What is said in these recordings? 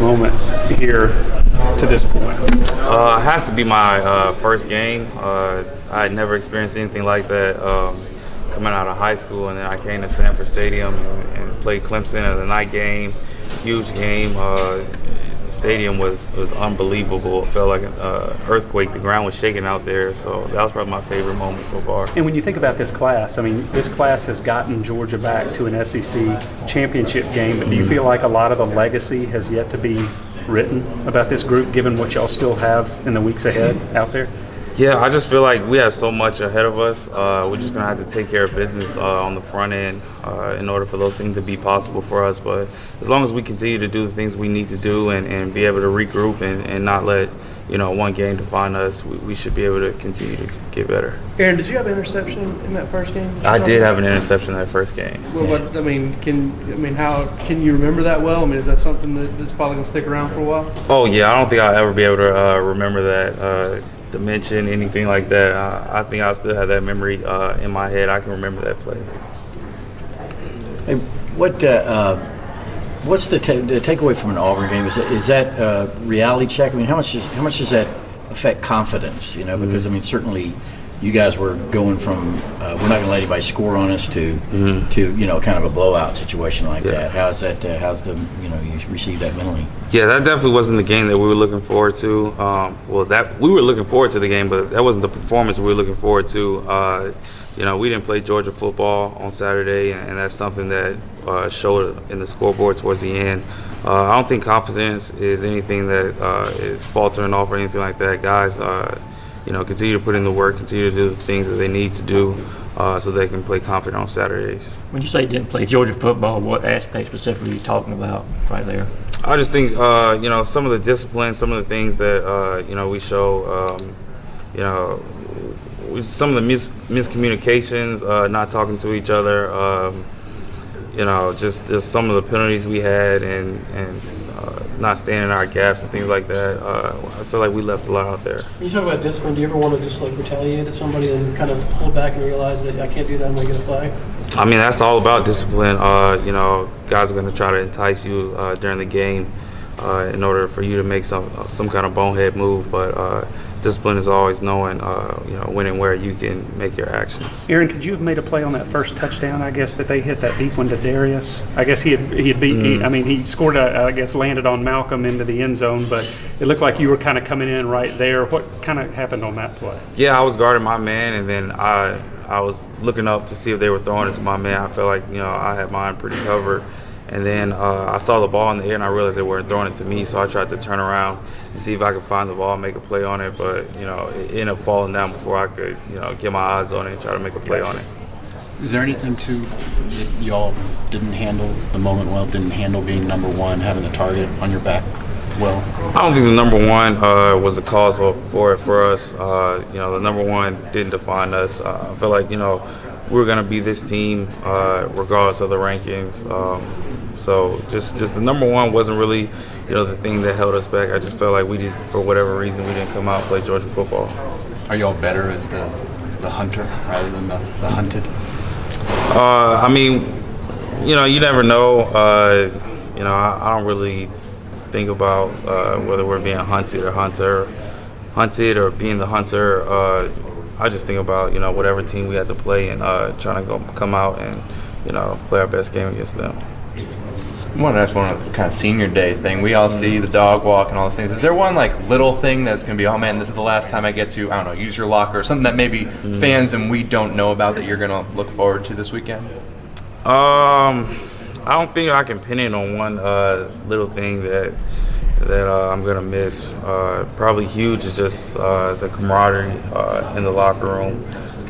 moment here to this point? It has to be my first game. I had never experienced anything like that coming out of high school, and then I came to Sanford Stadium and played Clemson at a night game, huge game. The stadium was unbelievable. It felt like an earthquake. The ground was shaking out there, so that was probably my favorite moment so far. And when you think about this class, I mean, this class has gotten Georgia back to an SEC championship game, but do you feel like a lot of the legacy has yet to be written about this group, given what y'all still have in the weeks ahead out there? Yeah, I just feel like we have so much ahead of us. We're just going to have to take care of business on the front end in order for those things to be possible for us. But as long as we continue to do the things we need to do and be able to regroup and not let one game define us, we should be able to continue to get better. Aaron, did you have an interception in that first game? I did have an interception in that first game. Well, how can you remember that well? I mean, is that something that's probably going to stick around for a while? Oh, yeah. I don't think I'll ever be able to remember that. Dimension, anything like that. I think I still have that memory in my head. I can remember that play. Hey, what's the takeaway from an Auburn game? Is that reality check? I mean, how much does that affect confidence? Because I mean, certainly you guys were going from we're not going to let anybody score on us to kind of a blowout situation like that. How's you received that mentally? Yeah, that definitely wasn't the game that we were looking forward to. We were looking forward to the game, but that wasn't the performance we were looking forward to. We didn't play Georgia football on Saturday, and that's something that showed in the scoreboard towards the end. I don't think confidence is anything that is faltering off or anything like that. Guys, continue to put in the work, continue to do the things that they need to do so they can play confident on Saturdays. When you say you didn't play Georgia football, what aspect specifically are you talking about right there? I just think, some of the discipline, some of the things that, we show, some of the miscommunications, not talking to each other, just some of the penalties we had and not staying in our gaps and things like that. I feel like we left a lot out there. When you talk about discipline, do you ever want to just retaliate at somebody and kind of hold back and realize that I can't do that, I'm going to get a flag? I mean, that's all about discipline. Guys are going to try to entice you during the game in order for you to make some kind of bonehead move. But discipline is always knowing, when and where you can make your actions. Aaron, could you have made a play on that first touchdown? I guess that they hit that deep one to Darius. I guess he had beat. He scored. Landed on Malcolm into the end zone, but it looked like you were kind of coming in right there. What kind of happened on that play? Yeah, I was guarding my man, and then I was looking up to see if they were throwing it to my man. I felt like I had mine pretty covered. And then I saw the ball in the air, and I realized they weren't throwing it to me, so I tried to turn around and see if I could find the ball and make a play on it. But, it ended up falling down before I could, get my eyes on it and try to make a play on it. Is there anything that y'all didn't handle the moment well, didn't handle being number one, having the target on your back well? I don't think the number one was the cause for it for us. The number one didn't define us. I feel like, we were going to be this team regardless of the rankings. So just the number one wasn't really, the thing that held us back. I just felt like for whatever reason, we didn't come out and play Georgia football. Are y'all better as the hunter rather than the hunted? You never know. I don't really think about whether we're being hunted or being the hunter. I just think about, whatever team we had to play and trying to come out and, play our best game against them. I wanted to ask one kind of senior day thing. We all see the dog walk and all those things. Is there one little thing that's going to be, oh man, this is the last time I get to, I don't know, use your locker, or something that maybe fans and we don't know about that you're going to look forward to this weekend? I don't think I can pin it on one little thing that I'm going to miss. Probably huge is just the camaraderie in the locker room.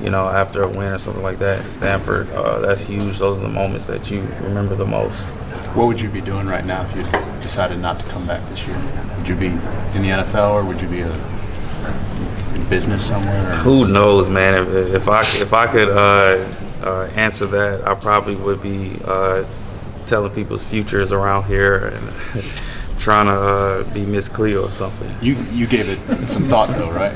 After a win or something like that in Stanford, that's huge. Those are the moments that you remember the most. What would you be doing right now if you decided not to come back this year? Would you be in the NFL, or would you be in business somewhere? Or? Who knows, man? If I could answer that, I probably would be telling people's futures around here and trying to be Miss Cleo or something. You gave it some thought though, right?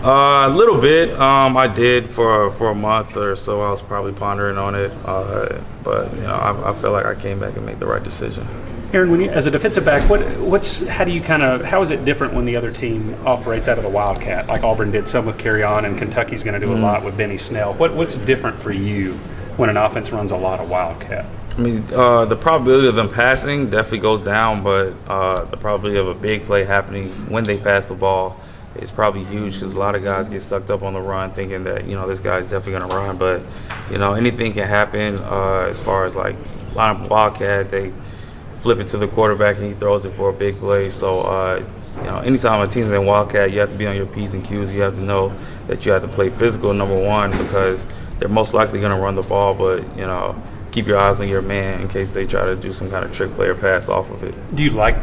A little bit. I did for a month or so. I was probably pondering on it, but I felt like I came back and made the right decision. Aaron, when you, as a defensive back, how is it different when the other team operates out of the Wildcat, like Auburn did some with Carry On, and Kentucky's going to do a lot with Benny Snell? What's different for you when an offense runs a lot of Wildcat? I mean, the probability of them passing definitely goes down, but the probability of a big play happening when they pass the ball is probably huge because a lot of guys get sucked up on the run thinking that, this guy's definitely going to run. But, anything can happen as far as, like, line up Wildcat, they flip it to the quarterback and he throws it for a big play. So, anytime a team's in Wildcat, you have to be on your P's and Q's. You have to know that you have to play physical, number one, because they're most likely going to run the ball, but, keep your eyes on your man in case they try to do some kind of trick play or pass off of it. Do you like